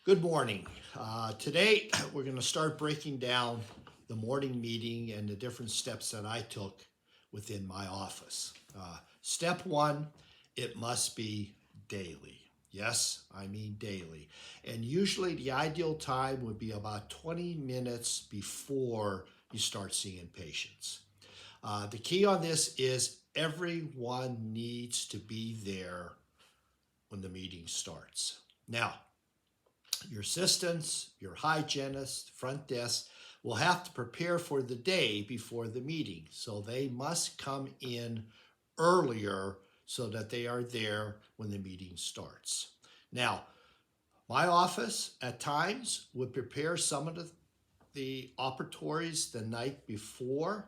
Good morning. Today, we're going to start breaking down the morning meeting and the different steps that I took within my office. Step one, it must be daily. Yes, I mean daily. And usually the ideal time would be about 20 minutes before you start seeing patients. The key on this is everyone needs to be there when the meeting starts. Now, your assistants, your hygienist, front desk will have to prepare for the day before the meeting. So they must come in earlier so that they are there when the meeting starts. Now, my office at times would prepare some of the operatories the night before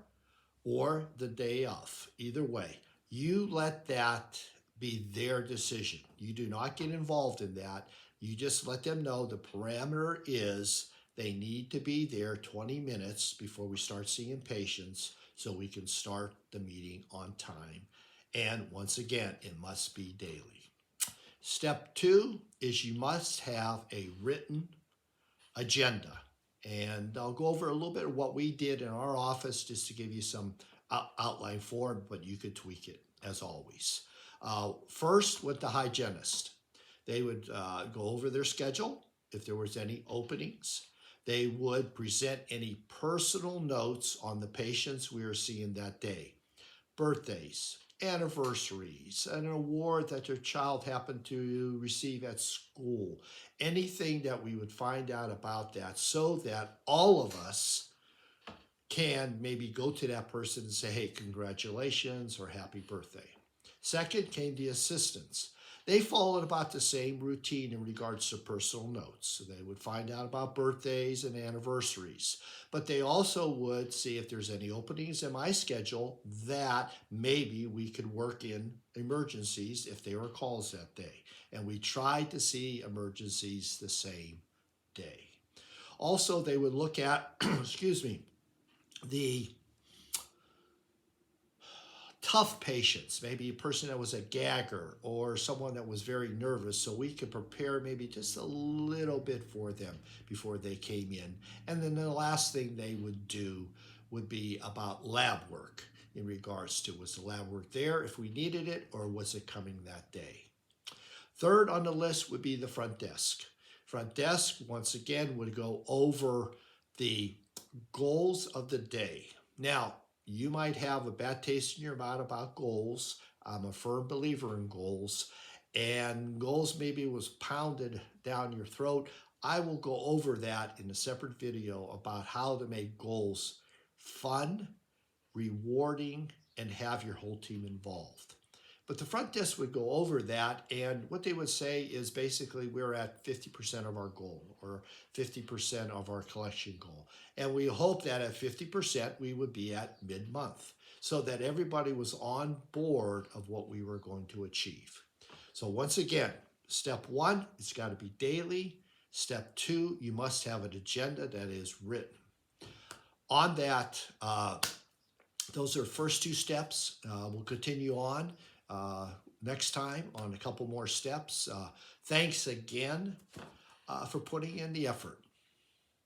or the day of. Either way, you let that be their decision. You do not get involved in that. You just let them know the parameter is they need to be there 20 minutes before we start seeing patients so we can start the meeting on time. And once again, it must be daily. Step two is you must have a written agenda. And I'll go over a little bit of what we did in our office just to give you some outline for it, but you could tweak it as always. First, with the hygienist, they would go over their schedule if there was any openings. They would present any personal notes on the patients we were seeing that day, birthdays, anniversaries, an award that your child happened to receive at school, anything that we would find out about that so that all of us can maybe go to that person and say, hey, congratulations or happy birthday. Second came the assistants. They followed about the same routine in regards to personal notes. So they would find out about birthdays and anniversaries, but they also would see if there's any openings in my schedule that maybe we could work in emergencies if there were calls that day. And we tried to see emergencies the same day. Also, they would look at, excuse me, the tough patients, maybe a person that was a gagger or someone that was very nervous, so we could prepare maybe just a little bit for them before they came in. And then the last thing they would do would be about lab work in regards to was the lab work there if we needed it or was it coming that day. Third on the list would be the front desk. Front desk, once again, would go over the goals of the day. Now, you might have a bad taste in your mouth about goals. I'm a firm believer in goals, and goals maybe was pounded down your throat. I will go over that in a separate video about how to make goals fun, rewarding, and have your whole team involved. But the front desk would go over that, and what they would say is basically we're at 50% of our goal or 50% of our collection goal. And we hope that at 50% we would be at mid-month so that everybody was on board of what we were going to achieve. So once again, step one, it's got to be daily. Step two, you must have an agenda that is written. On that, those are first two steps. We'll continue on next time on a couple more steps. Thanks again for putting in the effort.